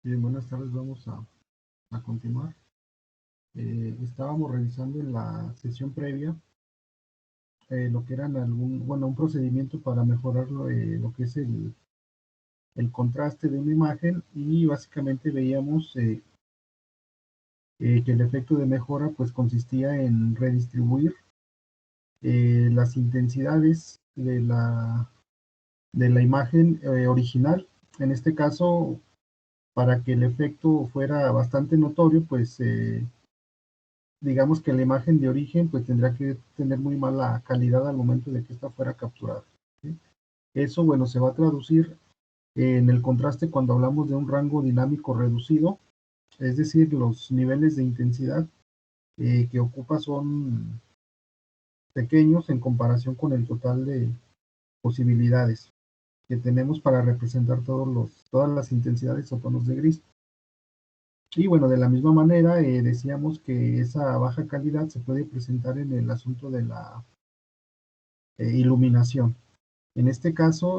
Bien, buenas tardes, vamos a continuar. Estábamos revisando en la sesión previa lo que eran un procedimiento para mejorar lo que es el contraste de una imagen y básicamente veíamos que el efecto de mejora pues consistía en redistribuir las intensidades de la imagen original. En este caso, para que el efecto fuera bastante notorio, pues digamos que la imagen de origen pues tendría que tener muy mala calidad al momento de que esta fuera capturada, ¿sí? Eso, bueno, se va a traducir en el contraste cuando hablamos de un rango dinámico reducido, es decir, los niveles de intensidad que ocupa son pequeños en comparación con el total de posibilidades que tenemos para representar todas las intensidades o tonos de gris. Y bueno, de la misma manera, decíamos que esa baja calidad se puede presentar en el asunto de la iluminación. En este caso,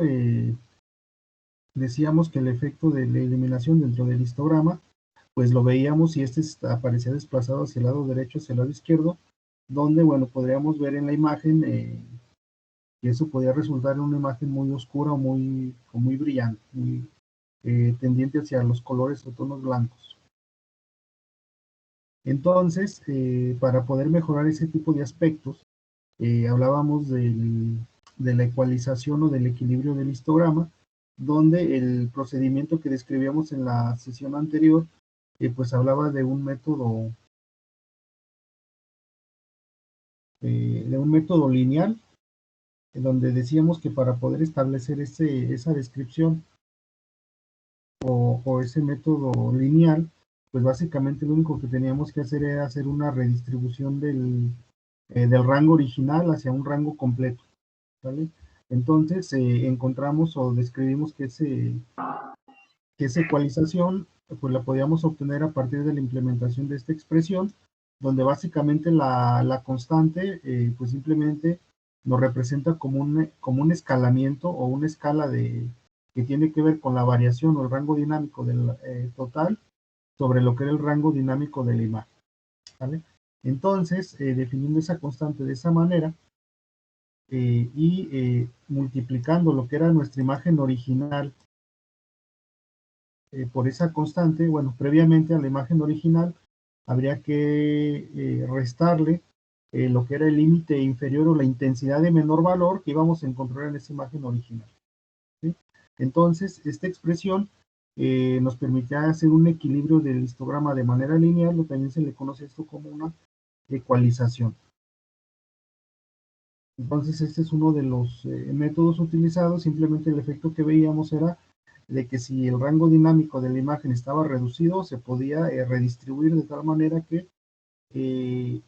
decíamos que el efecto de la iluminación dentro del histograma, pues lo veíamos si este aparecía desplazado hacia el lado derecho, hacia el lado izquierdo, donde, bueno, podríamos ver en la imagen que eso podía resultar en una imagen muy oscura o muy brillante, muy tendiente hacia los colores o tonos blancos. Entonces, para poder mejorar ese tipo de aspectos, hablábamos de la ecualización o del equilibrio del histograma, donde el procedimiento que describíamos en la sesión anterior, pues hablaba de un método lineal, en donde decíamos que para poder establecer esa descripción o ese método lineal, pues básicamente lo único que teníamos que hacer era hacer una redistribución del rango original hacia un rango completo, ¿vale? Entonces encontramos o describimos que esa ecualización pues la podíamos obtener a partir de la implementación de esta expresión, donde básicamente la constante pues simplemente nos representa como un escalamiento o una escala que tiene que ver con la variación o el rango dinámico del total sobre lo que era el rango dinámico de la imagen, ¿vale? Entonces, definiendo esa constante de esa manera y multiplicando lo que era nuestra imagen original por esa constante, bueno, previamente a la imagen original habría que restarle lo que era el límite inferior o la intensidad de menor valor que íbamos a encontrar en esa imagen original, ¿sí? Entonces, esta expresión nos permitía hacer un equilibrio del histograma de manera lineal, o también se le conoce esto como una ecualización. Entonces, este es uno de los métodos utilizados. Simplemente el efecto que veíamos era de que si el rango dinámico de la imagen estaba reducido, se podía redistribuir de tal manera eh,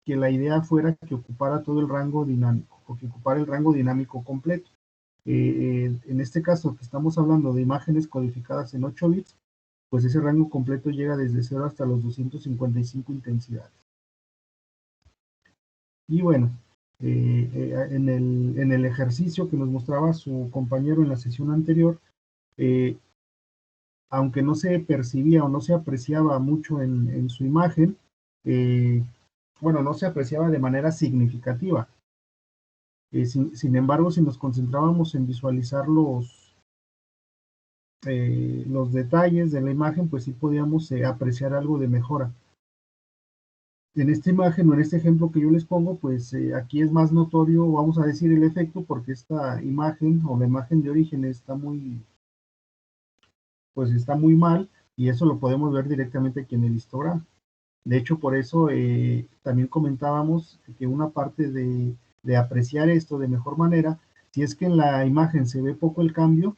que la idea fuera que ocupara todo el rango dinámico, o que ocupara el rango dinámico completo. En este caso, que estamos hablando de imágenes codificadas en 8 bits, pues ese rango completo llega desde 0 hasta los 255 intensidades. Y bueno, en el ejercicio que nos mostraba su compañero en la sesión anterior, eh, aunque no se percibía o no se apreciaba mucho en su imagen, eh, bueno, no se apreciaba de manera significativa. Sin embargo, si nos concentrábamos en visualizar los detalles de la imagen, pues sí podíamos apreciar algo de mejora. En esta imagen o en este ejemplo que yo les pongo, pues aquí es más notorio, vamos a decir, el efecto, porque esta imagen o la imagen de origen pues está muy mal, y eso lo podemos ver directamente aquí en el histograma. De hecho, por eso también comentábamos que una parte de apreciar esto de mejor manera, si es que en la imagen se ve poco el cambio,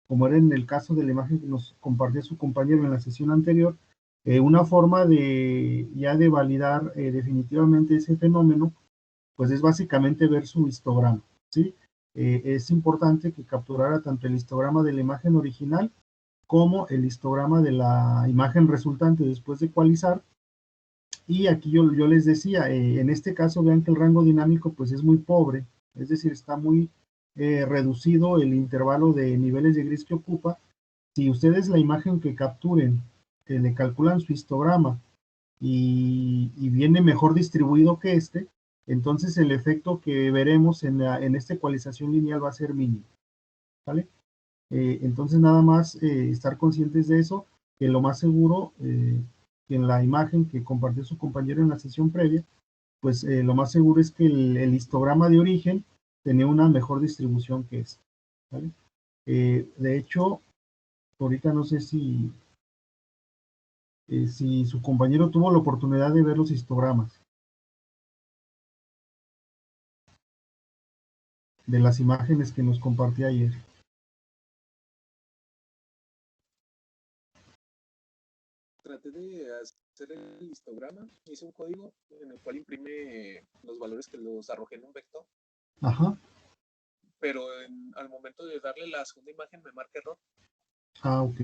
como era en el caso de la imagen que nos compartió su compañero en la sesión anterior, una forma de validar definitivamente ese fenómeno, pues es básicamente ver su histograma, ¿sí? Es importante que capturara tanto el histograma de la imagen original como el histograma de la imagen resultante después de ecualizar. Y aquí yo les decía, en este caso vean que el rango dinámico pues es muy pobre, es decir, está muy reducido el intervalo de niveles de gris que ocupa, si ustedes la imagen que capturen, le calculan su histograma y viene mejor distribuido que este, entonces el efecto que veremos en esta ecualización lineal va a ser mínimo, ¿vale? Entonces nada más estar conscientes de eso, que lo más seguro, que en la imagen que compartió su compañero en la sesión previa, pues lo más seguro es que el histograma de origen tenía una mejor distribución que este, ¿vale? De hecho, ahorita no sé si su compañero tuvo la oportunidad de ver los histogramas de las imágenes que nos compartí ayer. Traté de hacer el histograma, hice un código en el cual imprime los valores que los arrojé en un vector, Ajá. pero al momento de darle la segunda imagen me marca error. Ah, ok.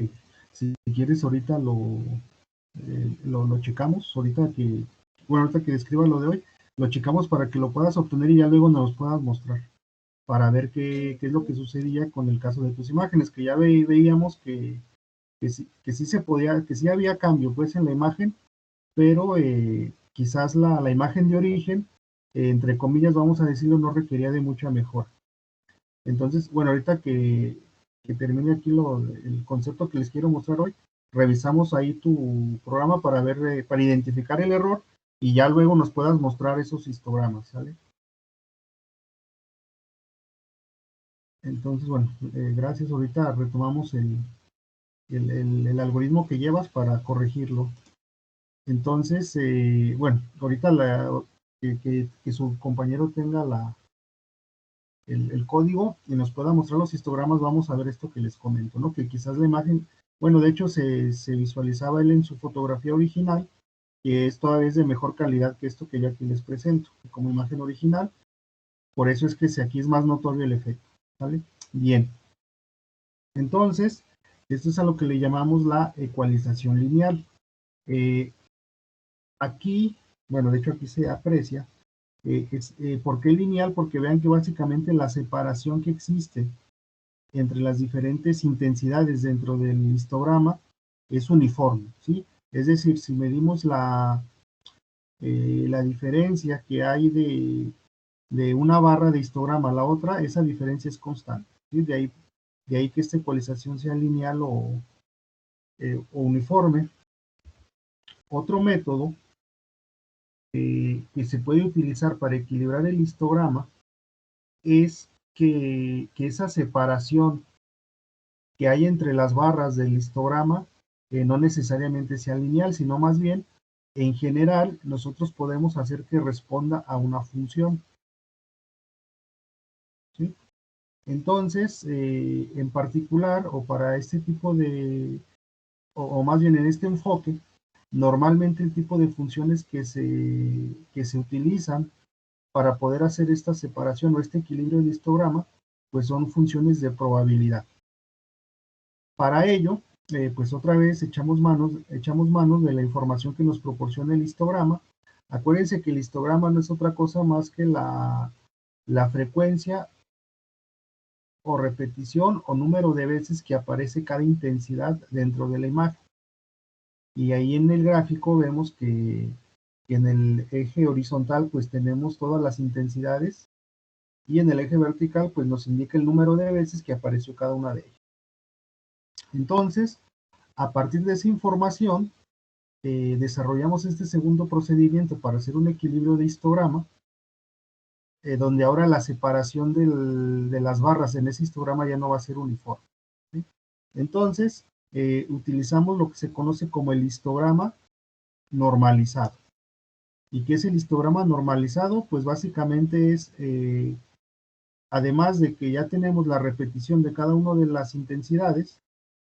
Si quieres ahorita lo checamos, ahorita que describa lo de hoy, lo checamos para que lo puedas obtener y ya luego nos los puedas mostrar, para ver qué es lo que sucedía con el caso de tus imágenes, que ya veíamos que sí se podía, que sí había cambio pues en la imagen, pero quizás la imagen de origen, entre comillas vamos a decirlo, no requería de mucha mejora. Entonces, bueno, ahorita que termine aquí el concepto que les quiero mostrar hoy, revisamos ahí tu programa para ver, para identificar el error y ya luego nos puedas mostrar esos histogramas, ¿sale? Entonces, bueno, gracias. Ahorita retomamos el algoritmo que llevas para corregirlo. Entonces, bueno, ahorita que su compañero tenga el código y nos pueda mostrar los histogramas, vamos a ver esto que les comento, ¿no? Que quizás la imagen, bueno, de hecho se visualizaba él en su fotografía original, que es todavía de mejor calidad que esto que yo aquí les presento, como imagen original, por eso es que aquí es más notorio el efecto, ¿vale? Bien, entonces, esto es a lo que le llamamos la ecualización lineal. Eh, Aquí, bueno, de hecho aquí se aprecia, ¿por qué lineal? Porque vean que básicamente la separación que existe entre las diferentes intensidades dentro del histograma es uniforme, ¿sí? Es decir, si medimos la diferencia que hay de una barra de histograma a la otra, esa diferencia es constante, ¿sí? De ahí que esta ecualización sea lineal o uniforme. Otro método que se puede utilizar para equilibrar el histograma es que esa separación que hay entre las barras del histograma no necesariamente sea lineal, sino más bien, en general, nosotros podemos hacer que responda a una función, ¿sí? Entonces, en particular, o para este tipo o más bien en este enfoque, normalmente el tipo de funciones que se utilizan para poder hacer esta separación o este equilibrio del histograma, pues son funciones de probabilidad. Para ello, pues otra vez echamos manos de la información que nos proporciona el histograma. Acuérdense que el histograma no es otra cosa más que la frecuencia o repetición o número de veces que aparece cada intensidad dentro de la imagen. Y ahí en el gráfico vemos que en el eje horizontal pues tenemos todas las intensidades y en el eje vertical pues nos indica el número de veces que apareció cada una de ellas. Entonces, a partir de esa información, desarrollamos este segundo procedimiento para hacer un equilibrio de histograma, donde ahora la separación de las barras en ese histograma ya no va a ser uniforme, ¿sí? Entonces, utilizamos lo que se conoce como el histograma normalizado. ¿Y qué es el histograma normalizado? Pues básicamente es, además de que ya tenemos la repetición de cada una de las intensidades,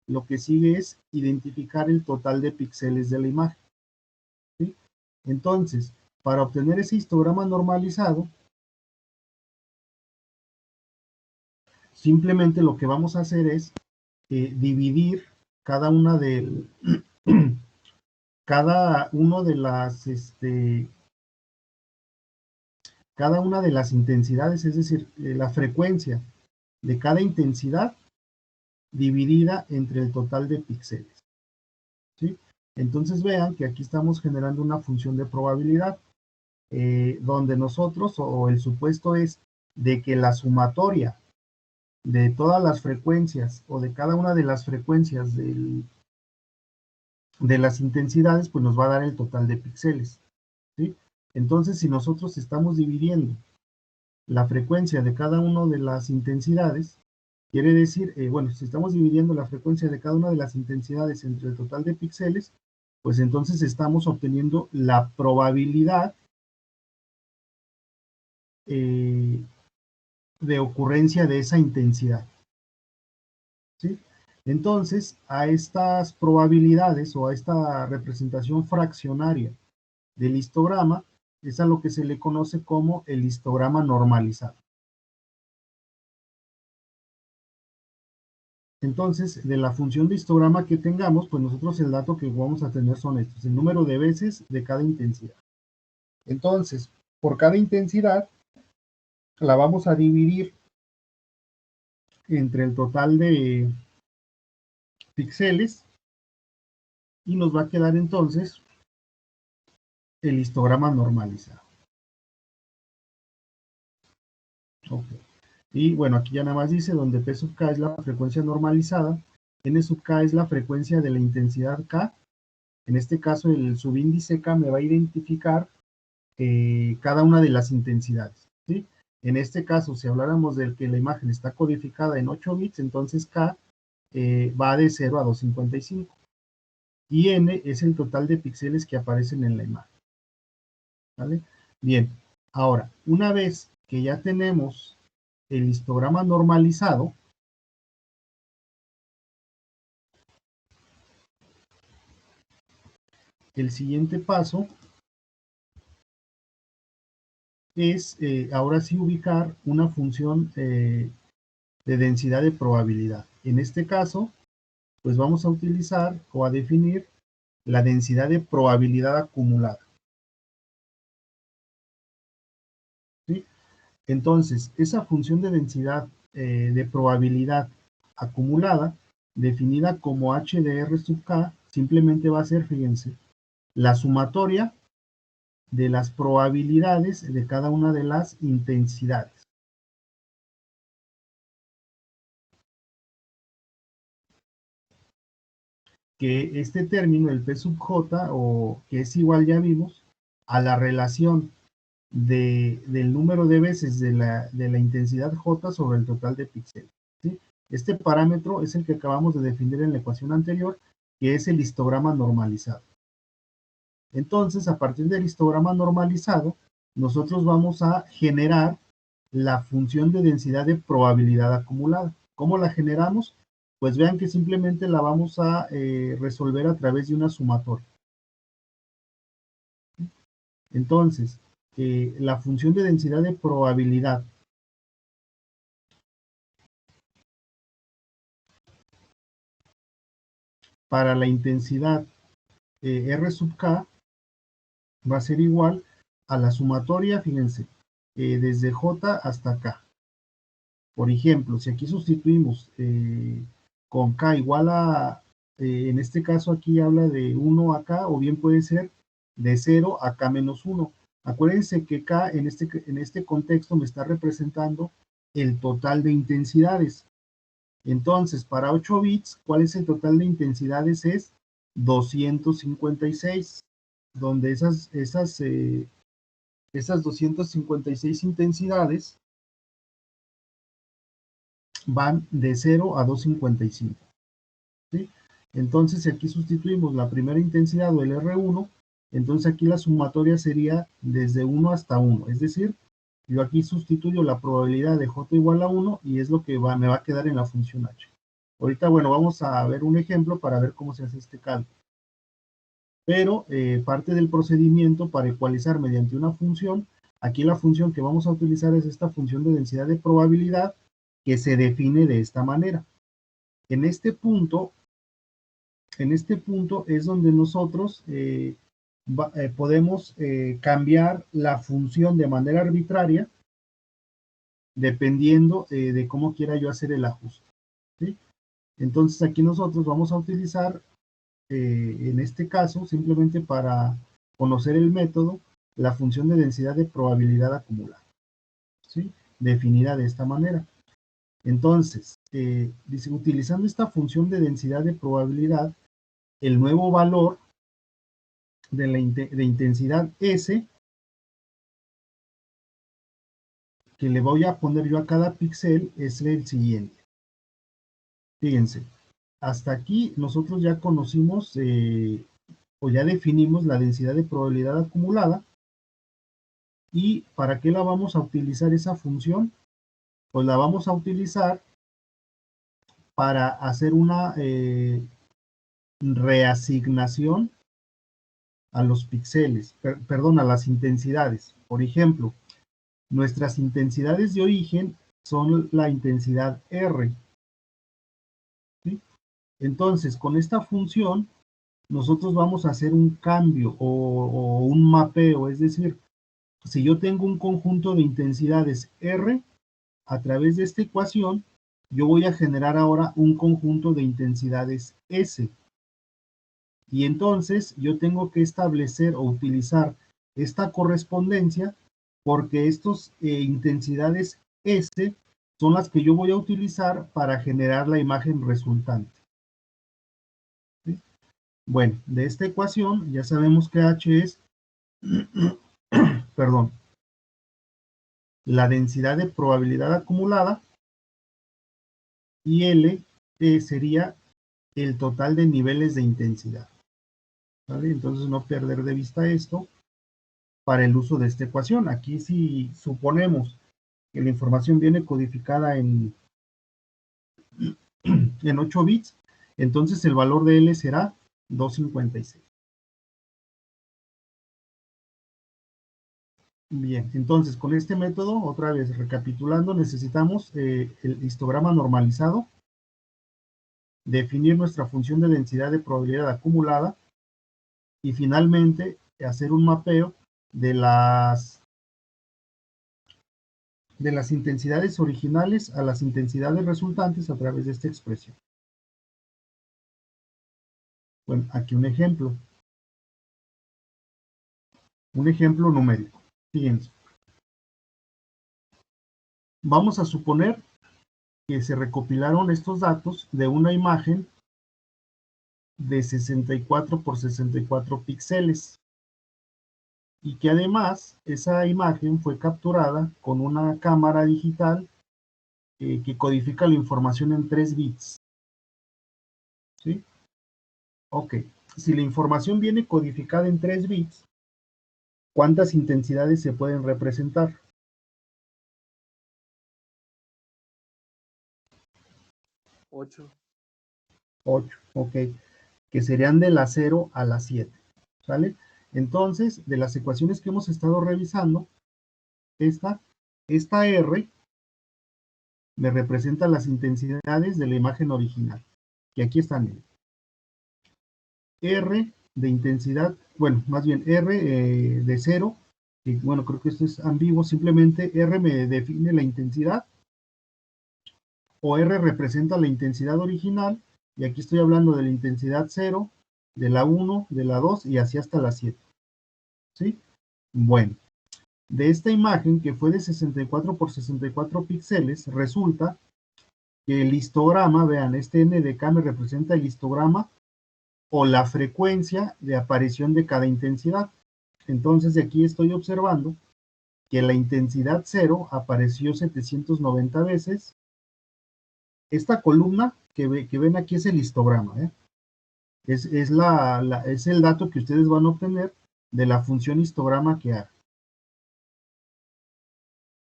lo que sigue es identificar el total de píxeles de la imagen, ¿sí? Entonces, para obtener ese histograma normalizado, simplemente lo que vamos a hacer es dividir cada una de cada uno de las cada una de las intensidades, es decir, la frecuencia de cada intensidad dividida entre el total de píxeles, ¿sí? Entonces vean que aquí estamos generando una función de probabilidad, donde nosotros, o el supuesto es de que la sumatoria de todas las frecuencias o de cada una de las frecuencias de las intensidades, pues nos va a dar el total de píxeles, ¿sí? Entonces, si nosotros estamos dividiendo la frecuencia de cada una de las intensidades, quiere decir, bueno, si estamos dividiendo la frecuencia de cada una de las intensidades entre el total de píxeles, pues entonces estamos obteniendo la probabilidad de ocurrencia de esa intensidad, ¿sí? Entonces, a estas probabilidades o a esta representación fraccionaria del histograma es a lo que se le conoce como el histograma normalizado. Entonces, de la función de histograma que tengamos, pues nosotros el dato que vamos a tener son estos, el número de veces de cada intensidad. Entonces, por cada intensidad, la vamos a dividir entre el total de píxeles y nos va a quedar entonces el histograma normalizado. Okay. Y bueno, aquí ya nada más dice donde P sub K es la frecuencia normalizada, N sub K es la frecuencia de la intensidad K. En este caso, el subíndice K me va a identificar cada una de las intensidades, ¿sí? En este caso, si habláramos de que la imagen está codificada en 8 bits, entonces K va de 0 a 255. Y N es el total de píxeles que aparecen en la imagen, ¿vale? Bien, ahora, una vez que ya tenemos el histograma normalizado, el siguiente paso es ahora sí ubicar una función de densidad de probabilidad. En este caso, pues vamos a utilizar o a definir la densidad de probabilidad acumulada, ¿sí? Entonces, esa función de densidad de probabilidad acumulada, definida como h de r sub k, simplemente va a ser, fíjense, la sumatoria de las probabilidades de cada una de las intensidades. Que este término, el P sub J, o que es igual, ya vimos, a la relación del número de veces de la intensidad J sobre el total de píxeles, ¿sí? Este parámetro es el que acabamos de definir en la ecuación anterior, que es el histograma normalizado. Entonces, a partir del histograma normalizado, nosotros vamos a generar la función de densidad de probabilidad acumulada. ¿Cómo la generamos? Pues vean que simplemente la vamos a resolver a través de una sumatoria. Entonces, la función de densidad de probabilidad para la intensidad R sub K va a ser igual a la sumatoria, fíjense, desde J hasta K. Por ejemplo, si aquí sustituimos con K igual a, en este caso aquí habla de 1 a K, o bien puede ser de 0 a K menos 1. Acuérdense que K en este contexto me está representando el total de intensidades. Entonces, para 8 bits, ¿cuál es el total de intensidades? Es 256, donde esas 256 intensidades van de 0 a 255, ¿sí? Entonces, si aquí sustituimos la primera intensidad o el R1, entonces aquí la sumatoria sería desde 1 hasta 1, es decir, yo aquí sustituyo la probabilidad de J igual a 1 y es lo que me va a quedar en la función H. Ahorita, bueno, vamos a ver un ejemplo para ver cómo se hace este cálculo. Pero parte del procedimiento para ecualizar mediante una función, aquí la función que vamos a utilizar es esta función de densidad de probabilidad que se define de esta manera. En este punto es donde nosotros podemos cambiar la función de manera arbitraria dependiendo de cómo quiera yo hacer el ajuste, ¿sí? Entonces aquí nosotros vamos a utilizar, en este caso, simplemente para conocer el método, la función de densidad de probabilidad acumulada, ¿sí? Definida de esta manera. Entonces, dice, utilizando esta función de densidad de probabilidad, el nuevo valor de intensidad S, que le voy a poner yo a cada píxel, es el siguiente. Fíjense, hasta aquí nosotros ya conocimos o ya definimos la densidad de probabilidad acumulada. ¿Y para qué la vamos a utilizar esa función? Pues la vamos a utilizar para hacer una reasignación a los píxeles, perdón, a las intensidades. Por ejemplo, nuestras intensidades de origen son la intensidad R, ¿sí? Entonces, con esta función, nosotros vamos a hacer un cambio o un mapeo, es decir, si yo tengo un conjunto de intensidades R, a través de esta ecuación, yo voy a generar ahora un conjunto de intensidades S. Y entonces yo tengo que establecer o utilizar esta correspondencia porque estas intensidades S son las que yo voy a utilizar para generar la imagen resultante. ¿Sí? Bueno, de esta ecuación ya sabemos que H es, perdón, la densidad de probabilidad acumulada y L sería el total de niveles de intensidad. ¿Vale? Entonces no perder de vista esto para el uso de esta ecuación. Aquí si suponemos que la información viene codificada en 8 bits, entonces el valor de L será 256. Bien, entonces con este método, otra vez recapitulando, necesitamos el histograma normalizado, definir nuestra función de densidad de probabilidad acumulada y finalmente hacer un mapeo de las intensidades originales a las intensidades resultantes a través de esta expresión. Bueno, aquí un ejemplo numérico. Fíjense. Vamos a suponer que se recopilaron estos datos de una imagen de 64 por 64 píxeles y que además esa imagen fue capturada con una cámara digital que codifica la información en 3 bits. ¿Sí? Ok, si la información viene codificada en 3 bits, ¿cuántas intensidades se pueden representar? 8. 8, ok, que serían de la 0 a la 7, ¿sale? Entonces, de las ecuaciones que hemos estado revisando, esta R me representa las intensidades de la imagen original, que aquí están. R de intensidad, bueno, más bien R de 0, y bueno, creo que esto es ambiguo, simplemente R me define la intensidad, o R representa la intensidad original, y aquí estoy hablando de la intensidad 0, de la 1, de la 2 y así hasta la 7. ¿Sí? Bueno, de esta imagen que fue de 64 por 64 píxeles, resulta que el histograma, vean, este NDK me representa el histograma o la frecuencia de aparición de cada intensidad. Entonces de aquí estoy observando que la intensidad 0 apareció 790 veces. Esta columna que ven aquí es el histograma, ¿eh? Es el dato que ustedes van a obtener de la función histograma que haga.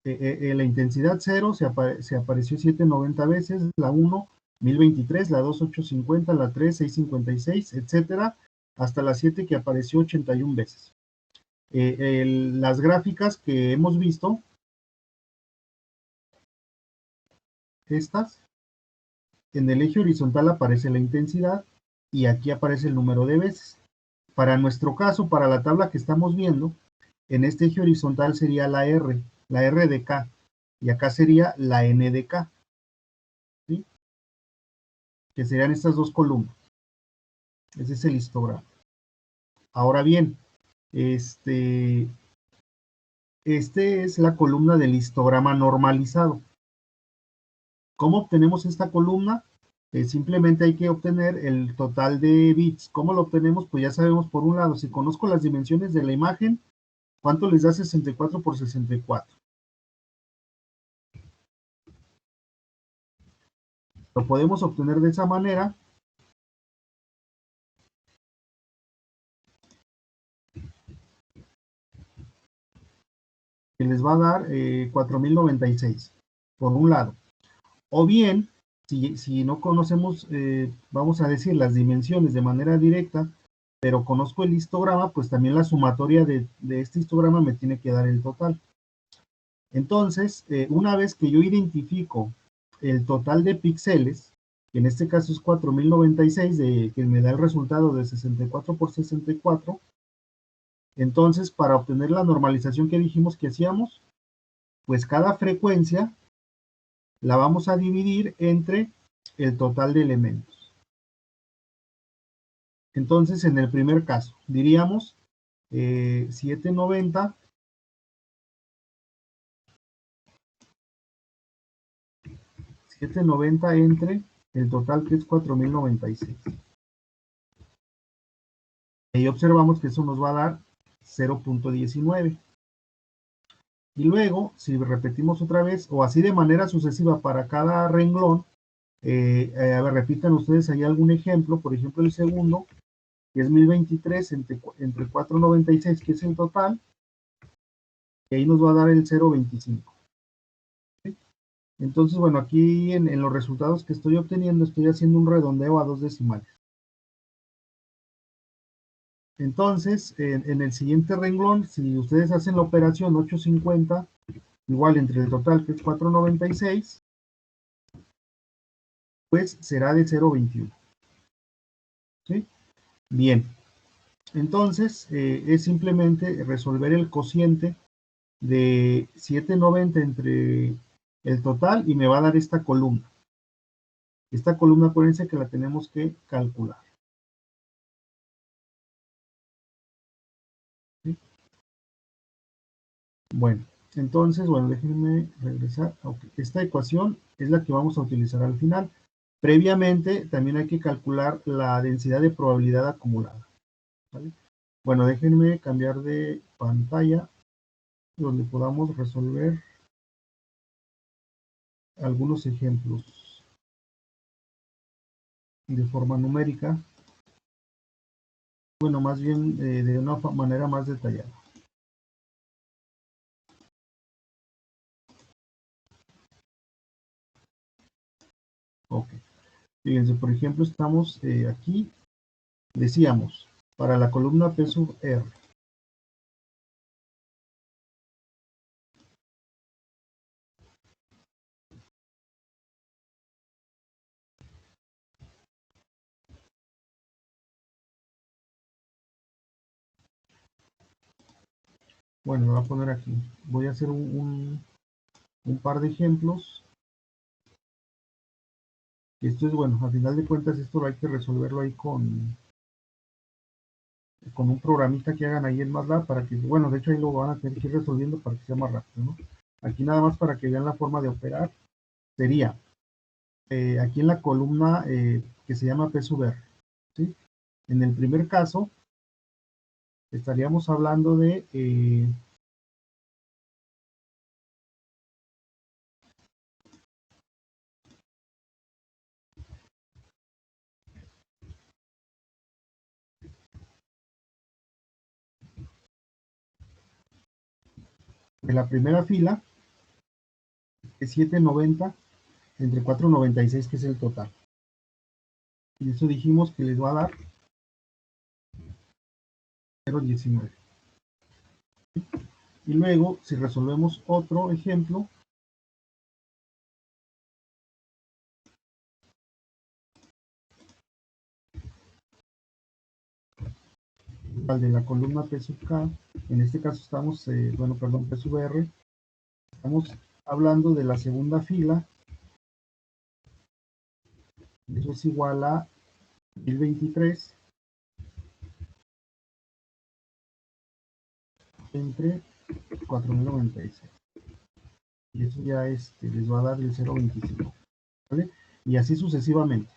La intensidad 0 se apareció 790 veces, la 1 1023, la 2 850, la 3 656, etcétera, hasta la 7 que apareció 81 veces. Las gráficas que hemos visto, estas, en el eje horizontal aparece la intensidad y aquí aparece el número de veces. Para nuestro caso, para la tabla que estamos viendo, en este eje horizontal sería la R de K, y acá sería la N de K. ¿Sí? que serían estas dos columnas. Ese es el histograma. Ahora bien, este es la columna del histograma normalizado. ¿Cómo obtenemos esta columna? Simplemente hay que obtener el total de bits. ¿Cómo lo obtenemos? Pues ya sabemos, por un lado, si conozco las dimensiones de la imagen, ¿cuánto les da 64 por 64? Lo podemos obtener de esa manera. Que les va a dar 4096, por un lado. O bien, si no conocemos, vamos a decir, las dimensiones de manera directa, pero conozco el histograma, pues también la sumatoria de este histograma me tiene que dar el total. Entonces, una vez que yo identifico el total de píxeles, que en este caso es 4096, que me da el resultado de 64 por 64, entonces para obtener la normalización que dijimos que hacíamos, pues cada frecuencia la vamos a dividir entre el total de elementos. Entonces, en el primer caso, diríamos 790 entre el total, que es 4096. Y observamos que eso nos va a dar 0.19. Y luego, si repetimos otra vez, o así de manera sucesiva para cada renglón, a ver, repitan ustedes ahí algún ejemplo, por ejemplo el segundo, que es 1023 entre 496, que es el total, y ahí nos va a dar el 0.25. ¿Sí? Entonces, bueno, aquí en los resultados que estoy obteniendo, estoy haciendo un redondeo a 2 decimales. Entonces, en el siguiente renglón, si ustedes hacen la operación 850, igual entre el total, que es 496, pues será de 0.21. ¿Sí? Bien, entonces es simplemente resolver el cociente de 790 entre el total y me va a dar esta columna. Esta columna, acuérdense que la tenemos que calcular. ¿Sí? Bueno, entonces, bueno, déjenme regresar. Okay. Esta ecuación es la que vamos a utilizar al final. Previamente, también hay que calcular la densidad de probabilidad acumulada. ¿Vale? Bueno, déjenme cambiar de pantalla donde podamos resolver algunos ejemplos de forma numérica. Bueno, más bien de una manera más detallada. Ok. Fíjense, por ejemplo, estamos aquí, decíamos, para la columna P sub R. Bueno, me voy a poner aquí. Voy a hacer un par de ejemplos. Esto es, bueno, a final de cuentas esto hay que resolverlo ahí con un programita que hagan ahí en MATLAB para que, bueno, de hecho ahí lo van a tener que ir resolviendo para que sea más rápido, ¿no? Aquí nada más para que vean la forma de operar, sería aquí en la columna que se llama P sub R, ¿sí? En el primer caso, estaríamos hablando de la primera fila, es 790 entre 496, que es el total. Y eso dijimos que les va a dar 0.19. Y luego, si resolvemos otro ejemplo, al de la columna P sub K, en este caso estamos, bueno, perdón, P sub R, estamos hablando de la segunda fila, Eso es igual a 1023 entre 4096. Y eso ya les va a dar el 0.25, ¿vale? Y así sucesivamente.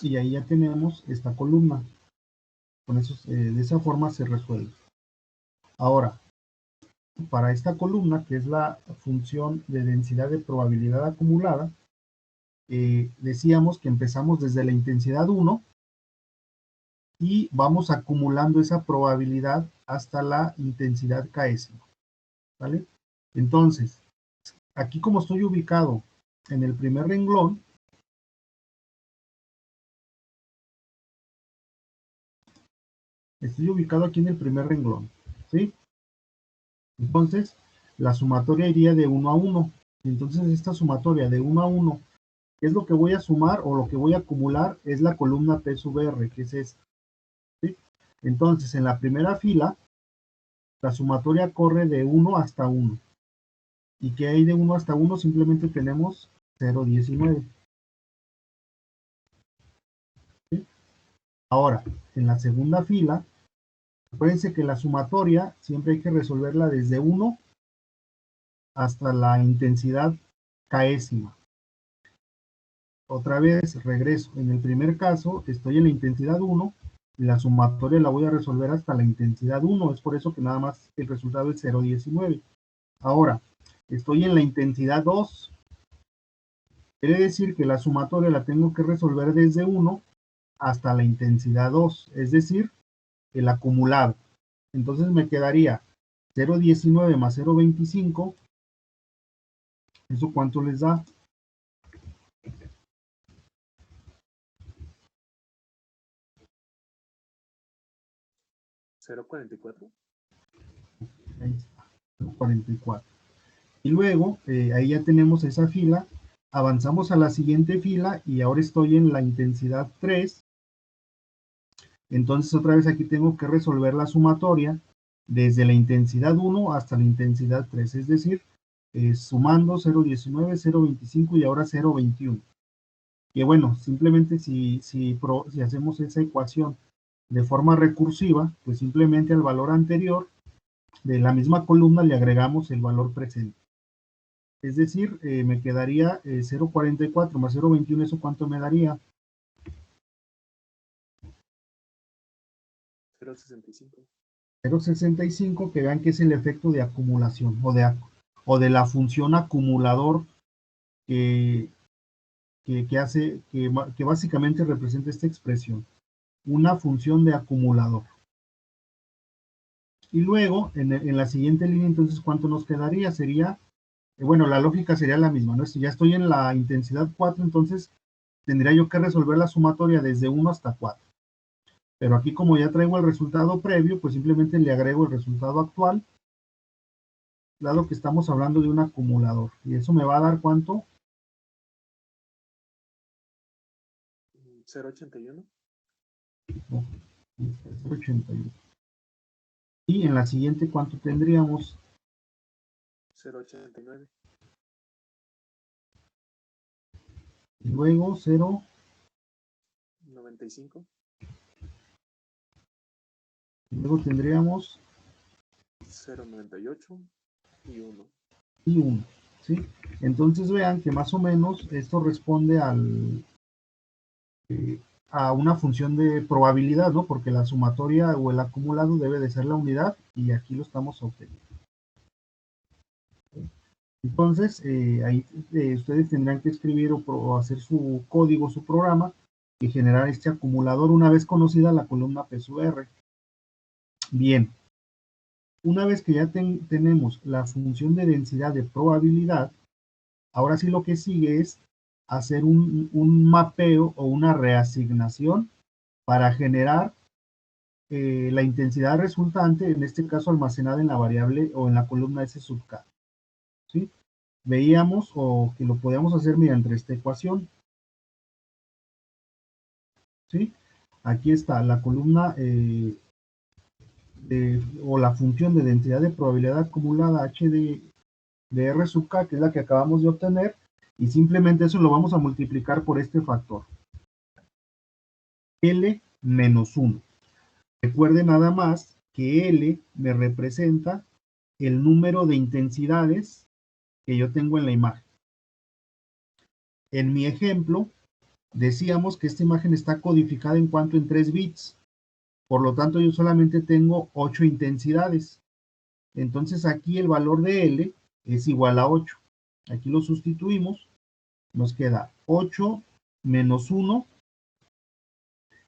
Y ahí ya tenemos esta columna. Con eso, de esa forma se resuelve. Ahora, para esta columna, que es la función de densidad de probabilidad acumulada, decíamos que empezamos desde la intensidad 1 y vamos acumulando esa probabilidad hasta la intensidad késima, ¿vale? Entonces, aquí como estoy ubicado en el primer renglón, estoy ubicado aquí en el primer renglón, ¿sí? Entonces, la sumatoria iría de 1 a 1. Entonces, esta sumatoria de 1 a 1, ¿qué es lo que voy a sumar o lo que voy a acumular? Es la columna P sub R, que es esta, ¿sí? Entonces, en la primera fila, la sumatoria corre de 1 hasta 1. ¿Y qué hay de 1 hasta 1? Simplemente tenemos 0,19. ¿Sí? Ahora, en la segunda fila, acuérdense que la sumatoria siempre hay que resolverla desde 1 hasta la intensidad késima. Otra vez regreso. En el primer caso, estoy en la intensidad 1 y la sumatoria la voy a resolver hasta la intensidad 1. Es por eso que nada más el resultado es 0,19. Ahora, estoy en la intensidad 2. Quiere decir que la sumatoria la tengo que resolver desde 1 hasta la intensidad 2, es decir, el acumulado. Entonces me quedaría 0,19 más 0,25. ¿Eso cuánto les da? 0.44. Ahí está, 0,44. Y luego, ahí ya tenemos esa fila. Avanzamos a la siguiente fila y ahora estoy en la intensidad 3. Entonces otra vez aquí tengo que resolver la sumatoria desde la intensidad 1 hasta la intensidad 3, es decir, sumando 0,19, 0,25 y ahora 0,21. Que bueno, simplemente si hacemos esa ecuación de forma recursiva, pues simplemente al valor anterior de la misma columna le agregamos el valor presente. Es decir, me quedaría 0,44 más 0,21, ¿eso cuánto me daría? 0.65. 0,65, que vean que es el efecto de acumulación o de la función acumulador que, que básicamente representa esta expresión, una función de acumulador. Y luego, en la siguiente línea, entonces, ¿cuánto nos quedaría? Sería, bueno, la lógica sería la misma, ¿no? Si ya estoy en la intensidad 4, entonces tendría yo que resolver la sumatoria desde 1 hasta 4. Pero aquí como ya traigo el resultado previo, pues simplemente le agrego el resultado actual, dado que estamos hablando de un acumulador. Y eso me va a dar ¿cuánto? 0.81. No, 0,81. Y en la siguiente, ¿cuánto tendríamos? 0.89. Y luego 95. Y luego tendríamos 0.98 y 1. y 1. ¿Sí? Entonces vean que más o menos esto responde a una función de probabilidad, ¿no? Porque la sumatoria o el acumulado debe de ser la unidad y aquí lo estamos obteniendo. Entonces, ahí ustedes tendrán que escribir o hacer su código, su programa y generar este acumulador una vez conocida la columna P sub R. Bien, una vez que ya tenemos la función de densidad de probabilidad, ahora sí lo que sigue es hacer un mapeo o una reasignación para generar la intensidad resultante, en este caso almacenada en la variable o en la columna S sub K. ¿Sí? Veíamos o que lo podíamos hacer mediante esta ecuación. ¿Sí? Aquí está la columna o la función de densidad de probabilidad acumulada h de R sub k, que es la que acabamos de obtener, y simplemente eso lo vamos a multiplicar por este factor, L menos 1. Recuerde nada más que L me representa el número de intensidades que yo tengo en la imagen. En mi ejemplo, decíamos que esta imagen está codificada en cuanto en 3 bits. Por lo tanto, yo solamente tengo 8 intensidades. Entonces aquí el valor de L es igual a 8. Aquí lo sustituimos. Nos queda 8 menos 1.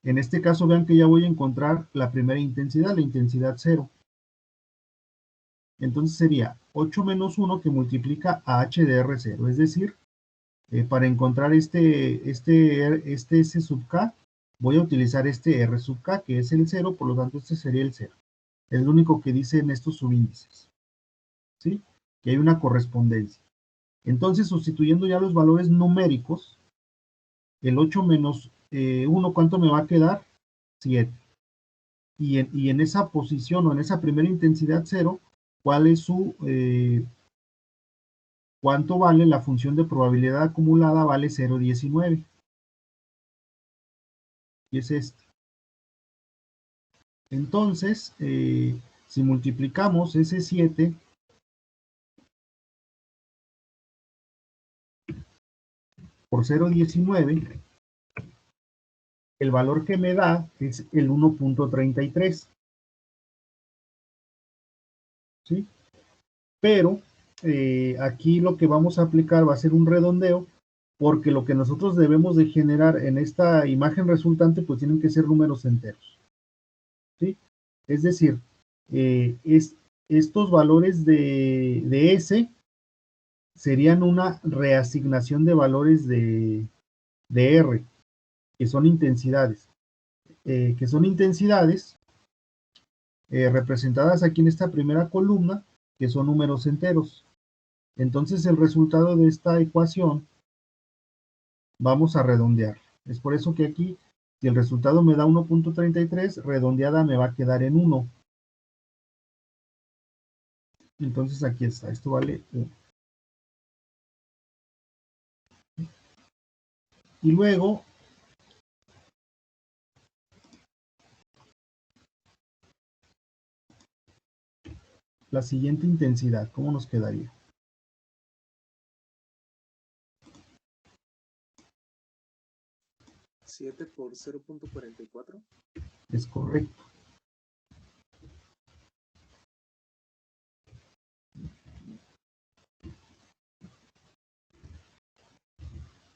En este caso vean que ya voy a encontrar la primera intensidad, la intensidad 0. Entonces sería 8 menos 1 que multiplica a h de R0. Es decir, para encontrar este S sub k, voy a utilizar este R sub k, que es el 0, por lo tanto este sería el 0. Es lo único que dicen estos subíndices, ¿sí? Que hay una correspondencia. Entonces, sustituyendo ya los valores numéricos, el 8 menos 1, ¿cuánto me va a quedar? 7. Y en esa posición o en esa primera intensidad 0, ¿cuál es cuánto vale la función de probabilidad acumulada? Vale 0,19. Y es este. Entonces, si multiplicamos ese 7 por 0,19, el valor que me da es el 1,33. ¿Sí? Pero aquí lo que vamos a aplicar va a ser un redondeo, porque lo que nosotros debemos de generar en esta imagen resultante, pues tienen que ser números enteros. ¿Sí? Es decir, estos valores de S serían una reasignación de valores de R, que son intensidades. Representadas aquí en esta primera columna, que son números enteros. Entonces el resultado de esta ecuación vamos a redondear. Es por eso que aquí, si el resultado me da 1,33, redondeada me va a quedar en 1. Entonces aquí está, esto vale 1. Y luego, la siguiente intensidad, ¿cómo nos quedaría? 7 por 0.44. Es correcto.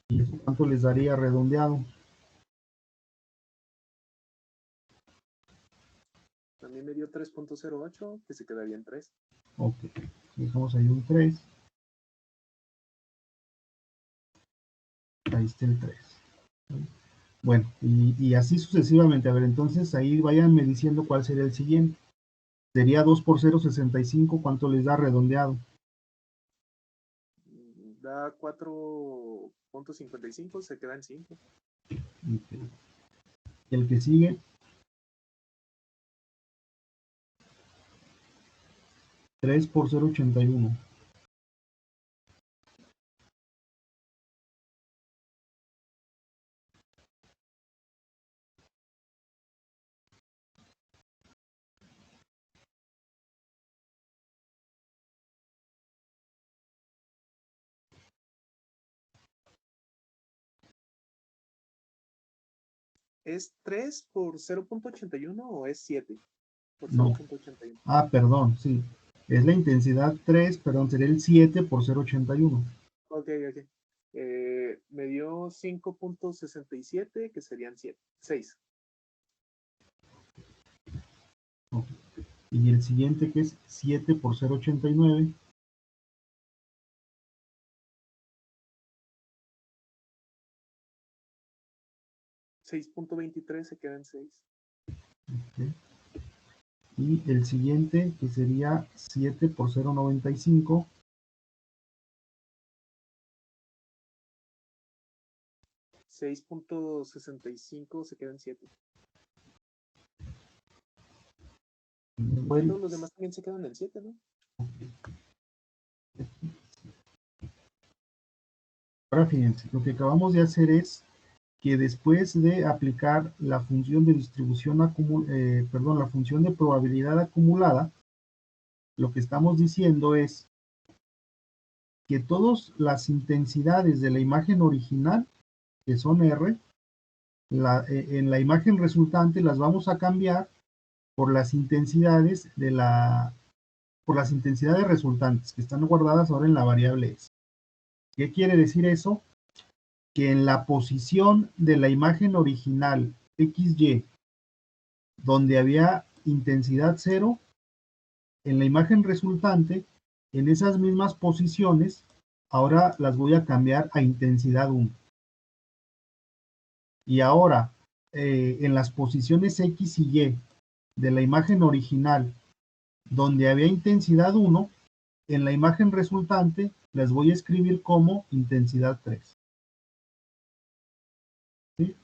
¿Y eso cuánto les daría redondeado? También me dio 3.08, que se quedaría en 3. Ok, dejamos ahí un 3. Ahí está el 3. Bueno, y así sucesivamente. A ver, entonces ahí váyanme diciendo cuál sería el siguiente. Sería 2 por 0,65. ¿Cuánto les da redondeado? Da 4.55, se queda en 5. Okay. Y el que sigue, 3 por 0,81. ¿Es 3 por 0.81 o es 7 por No. 0.81? Ah, perdón, sí. Es la intensidad 3, perdón, sería el 7 por 0,81. Ok, ok. Me dio 5.67, que serían 7, 6. Okay. Y el siguiente que es 7 por 0,89. 6.23 se queda en 6. Okay. Y el siguiente que sería 7 por 0,95. 6.65 se queda en 7. Pero los demás también se quedan en 7, ¿no? Ahora fíjense, lo que acabamos de hacer es que después de aplicar la función de distribución la función de probabilidad acumulada, lo que estamos diciendo es que todas las intensidades de la imagen original, que son R, en la imagen resultante las vamos a cambiar por las intensidades por las intensidades resultantes que están guardadas ahora en la variable S. ¿Qué quiere decir eso? Que en la posición de la imagen original XY, donde había intensidad 0, en la imagen resultante, en esas mismas posiciones, ahora las voy a cambiar a intensidad 1. Y ahora, en las posiciones X y Y de la imagen original, donde había intensidad 1, en la imagen resultante las voy a escribir como intensidad 3. ¿Sí?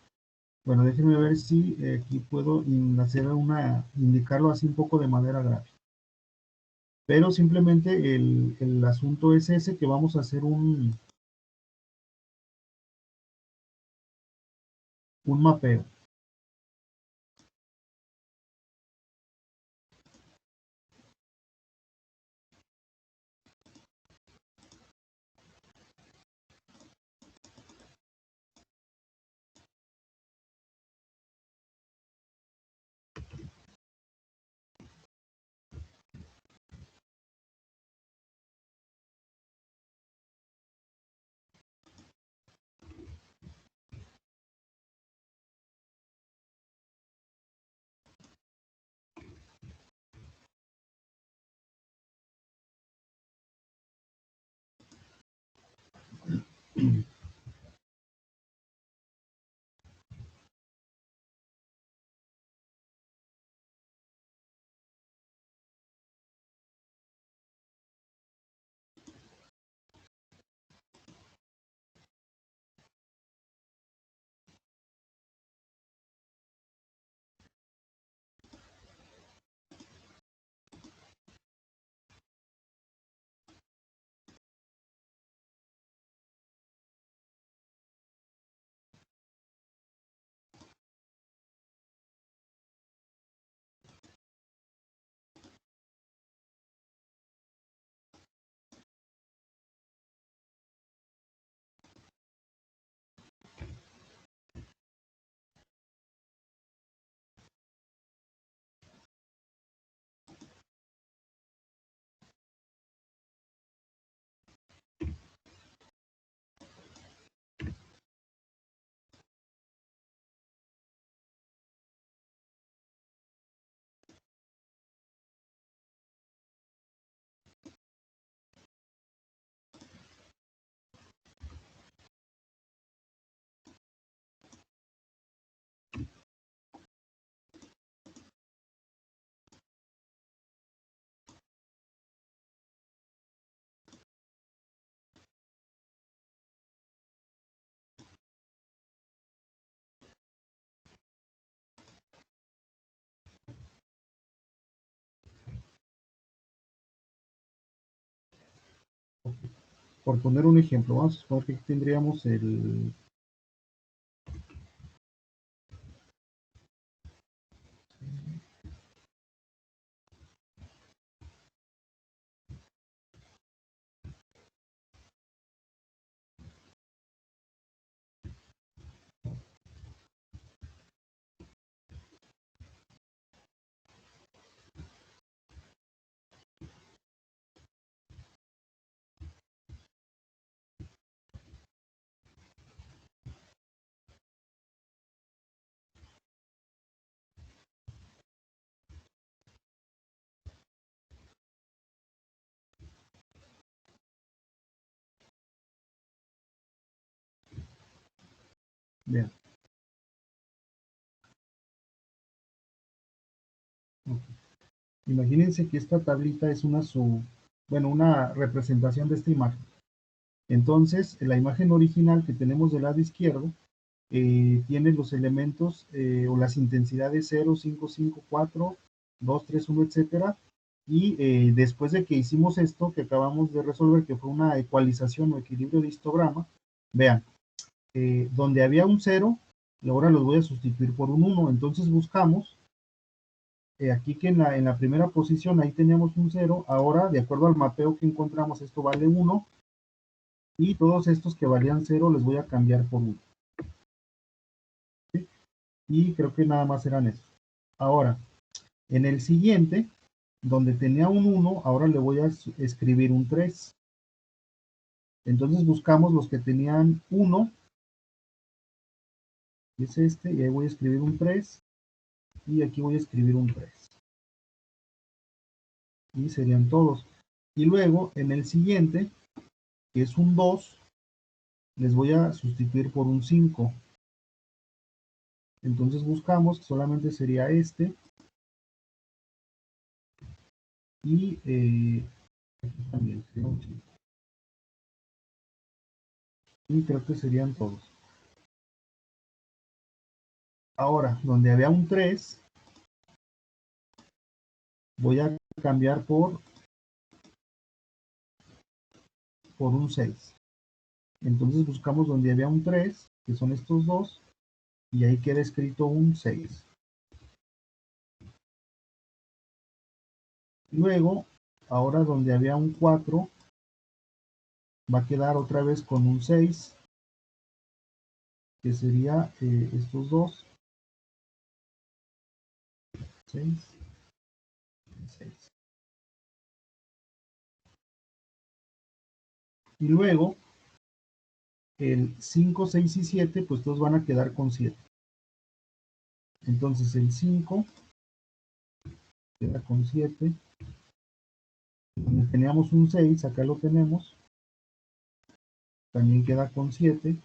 Bueno, déjenme ver si aquí puedo indicarlo así un poco de manera gráfica. Pero simplemente el asunto es ese, que vamos a hacer un mapeo. Por poner un ejemplo, vamos a suponer que aquí tendríamos el... Bien. Okay. Imagínense que esta tablita es una representación de esta imagen. Entonces, la imagen original que tenemos del lado izquierdo tiene los elementos o las intensidades 0, 5, 5, 4 2, 3, 1, etcétera. Y después de que hicimos esto que acabamos de resolver, que fue una ecualización o equilibrio de histograma, vean, donde había un 0, y ahora los voy a sustituir por un 1. Entonces buscamos, aquí que en la primera posición ahí teníamos un 0, ahora de acuerdo al mapeo que encontramos, esto vale 1, y todos estos que valían 0 les voy a cambiar por 1. ¿Sí? Y creo que nada más eran esos. Ahora, en el siguiente, donde tenía un 1, ahora le voy a escribir un 3. Entonces buscamos los que tenían 1, es este, y ahí voy a escribir un 3, y aquí voy a escribir un 3. Y serían todos. Y luego, en el siguiente, que es un 2, les voy a sustituir por un 5. Entonces buscamos, solamente sería este, y aquí también sería un 5. Y creo que serían todos. Ahora, donde había un 3, voy a cambiar por un 6. Entonces buscamos donde había un 3, que son estos dos, y ahí queda escrito un 6. Luego, ahora donde había un 4, va a quedar otra vez con un 6, que sería estos dos. 6, 6. Y luego, el 5, 6 y 7, pues todos van a quedar con 7. Entonces el 5 queda con 7. Donde teníamos un 6, acá lo tenemos. También queda con 7.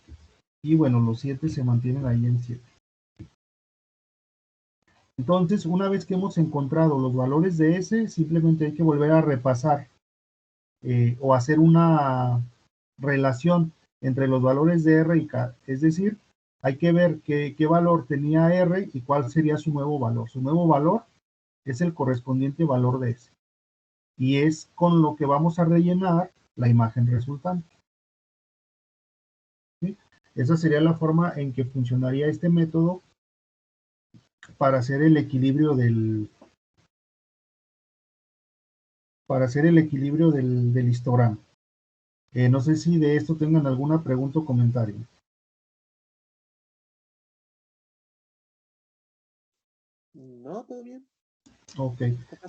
Y bueno, los 7 se mantienen ahí en 7. Entonces, una vez que hemos encontrado los valores de S, simplemente hay que volver a repasar o hacer una relación entre los valores de R y K. Es decir, hay que ver qué valor tenía R y cuál sería su nuevo valor. Su nuevo valor es el correspondiente valor de S. Y es con lo que vamos a rellenar la imagen resultante. ¿Sí? Esa sería la forma en que funcionaría este método para hacer el equilibrio del histograma. No sé si de esto tengan alguna pregunta o comentario. No, todo bien. Ok,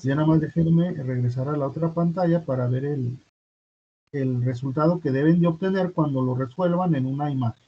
ya nada más déjenme regresar a la otra pantalla para ver el resultado que deben de obtener cuando lo resuelvan en una imagen.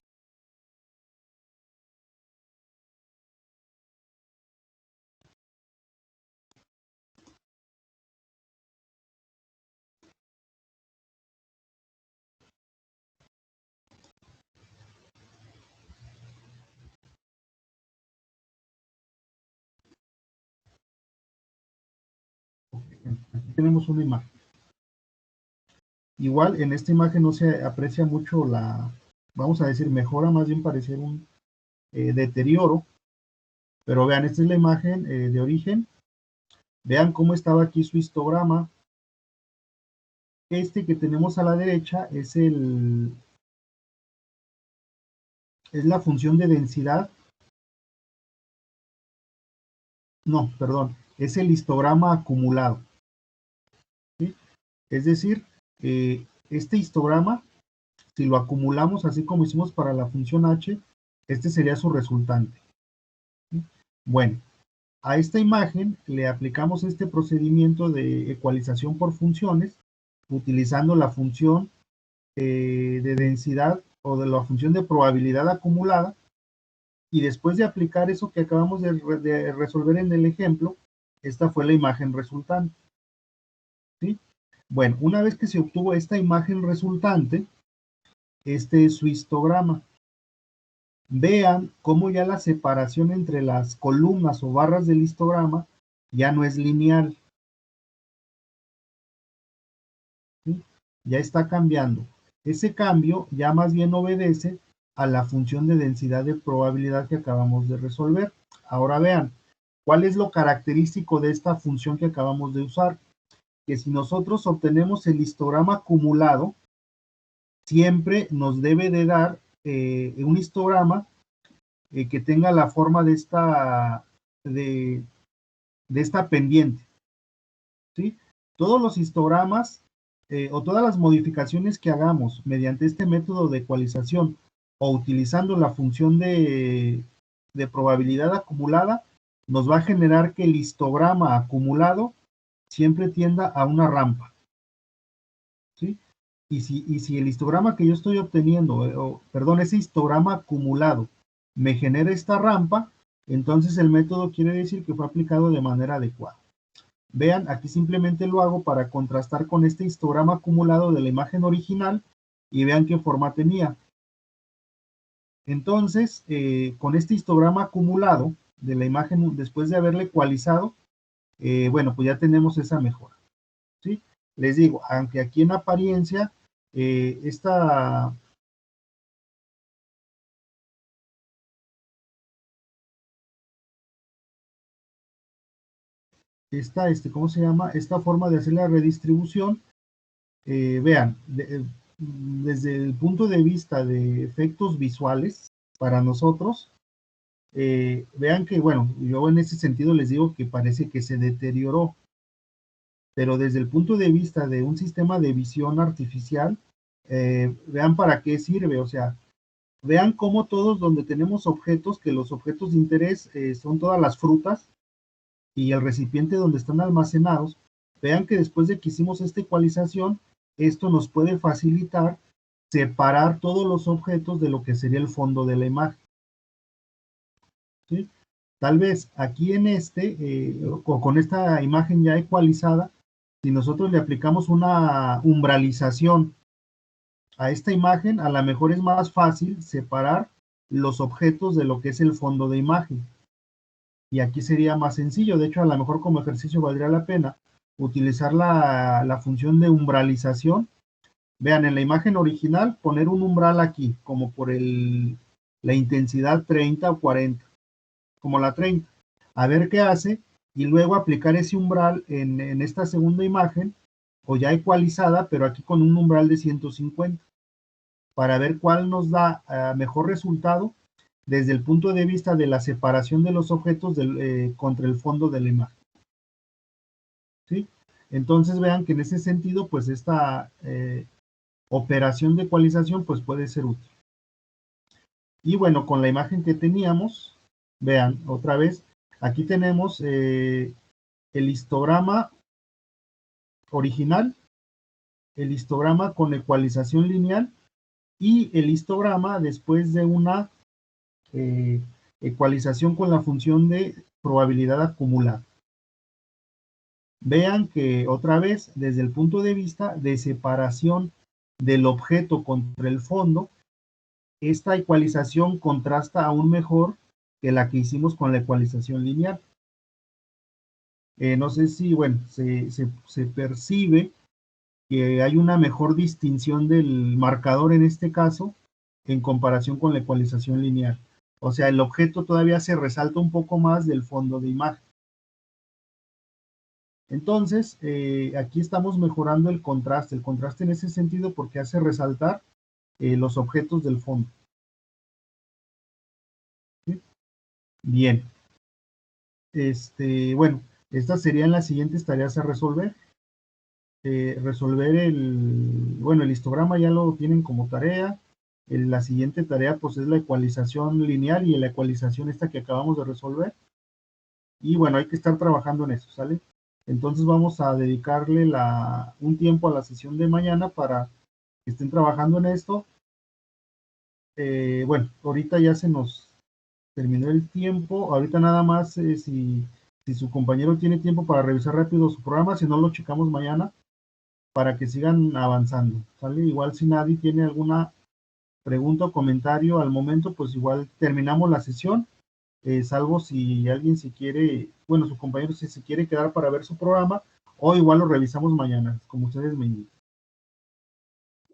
Aquí tenemos una imagen. Igual en esta imagen no se aprecia mucho vamos a decir, mejora, más bien parecer un deterioro. Pero vean, esta es la imagen de origen. Vean cómo estaba aquí su histograma. Este que tenemos a la derecha es la función de densidad. No, perdón, es el histograma acumulado. ¿Sí? Es decir, este histograma, si lo acumulamos así como hicimos para la función h, este sería su resultante. ¿Sí? Bueno, a esta imagen le aplicamos este procedimiento de ecualización por funciones, utilizando la función de densidad o de la función de probabilidad acumulada, y después de aplicar eso que acabamos de resolver en el ejemplo, esta fue la imagen resultante. ¿Sí? Bueno, una vez que se obtuvo esta imagen resultante, este es su histograma. Vean cómo ya la separación entre las columnas o barras del histograma ya no es lineal. ¿Sí? Ya está cambiando. Ese cambio ya más bien obedece a la función de densidad de probabilidad que acabamos de resolver. Ahora vean, ¿Cuál es lo característico de esta función que acabamos de usar? Que si nosotros obtenemos el histograma acumulado, siempre nos debe de dar un histograma que tenga la forma de esta pendiente, ¿sí? Todos los histogramas o todas las modificaciones que hagamos mediante este método de ecualización o utilizando la función de probabilidad acumulada, nos va a generar que el histograma acumulado siempre tienda a una rampa, ¿sí? Y si el histograma que yo estoy obteniendo, perdón, ese histograma acumulado me genera esta rampa, entonces el método quiere decir que fue aplicado de manera adecuada. Vean, aquí simplemente lo hago para contrastar con este histograma acumulado de la imagen original y vean qué forma tenía. Entonces, con este histograma acumulado de la imagen después de haberla ecualizado, bueno, pues ya tenemos esa mejora, ¿sí? Les digo, aunque aquí en apariencia, esta ¿cómo se llama? Esta forma de hacer la redistribución, vean, desde el punto de vista de efectos visuales, para nosotros, vean que, bueno, yo en ese sentido les digo que parece que se deterioró, pero desde el punto de vista de un sistema de visión artificial, vean para qué sirve, o sea, vean cómo todos donde tenemos objetos, que los objetos de interés son todas las frutas y el recipiente donde están almacenados, vean que después de que hicimos esta ecualización, esto nos puede facilitar separar todos los objetos de lo que sería el fondo de la imagen, ¿sí? Tal vez aquí en con esta imagen ya ecualizada, si nosotros le aplicamos una umbralización a esta imagen, a lo mejor es más fácil separar los objetos de lo que es el fondo de imagen. Y aquí sería más sencillo. De hecho, a lo mejor como ejercicio valdría la pena utilizar la función de umbralización. Vean, en la imagen original, poner un umbral aquí, como por la intensidad 30 o 40, como la 30. A ver qué hace, y luego aplicar ese umbral en esta segunda imagen, o ya ecualizada, pero aquí con un umbral de 150, para ver cuál nos da mejor resultado desde el punto de vista de la separación de los objetos contra el fondo de la imagen, ¿sí? Entonces vean que en ese sentido, pues esta operación de ecualización pues puede ser útil. Y bueno, con la imagen que teníamos, vean otra vez, aquí tenemos el histograma original, el histograma con ecualización lineal y el histograma después de una ecualización con la función de probabilidad acumulada. Vean que otra vez, desde el punto de vista de separación del objeto contra el fondo, esta ecualización contrasta aún mejor que la que hicimos con la ecualización lineal. No sé si, bueno, se percibe que hay una mejor distinción del marcador en este caso en comparación con la ecualización lineal. O sea, el objeto todavía se resalta un poco más del fondo de imagen. Entonces, aquí estamos mejorando el contraste en ese sentido porque hace resaltar los objetos del fondo. ¿Sí? Bien. Bueno, estas serían las siguientes tareas a resolver. Resolver el histograma ya lo tienen como tarea. La siguiente tarea pues es la ecualización lineal y la ecualización esta que acabamos de resolver. Y bueno, hay que estar trabajando en eso, ¿sale? Entonces vamos a dedicarle un tiempo a la sesión de mañana para que estén trabajando en esto. Bueno, ahorita ya se nos terminó el tiempo. Ahorita nada más si su compañero tiene tiempo para revisar rápido su programa, si no lo checamos mañana para que sigan avanzando, ¿sale? Igual si nadie tiene alguna pregunta o comentario al momento, pues igual terminamos la sesión, salvo si alguien se quiere, bueno, su compañero si se quiere quedar para ver su programa, o igual lo revisamos mañana, como ustedes me indiquen.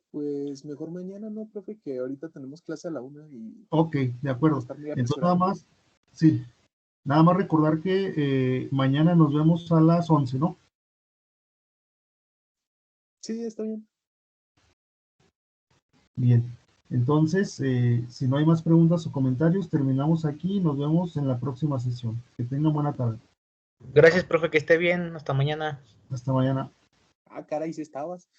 Pues mejor mañana, ¿no, profe? Que ahorita tenemos clase a la 1 y Ok, de vamos a acuerdo. estar muy Entonces nada apresurados. más, sí, Nada más recordar que mañana nos vemos a las 11, ¿no? Sí, está bien. Bien. Entonces, si no hay más preguntas o comentarios, terminamos aquí y nos vemos en la próxima sesión. Que tengan buena tarde. Gracias, profe, que esté bien. Hasta mañana. Hasta mañana. Ah, caray, sí estabas.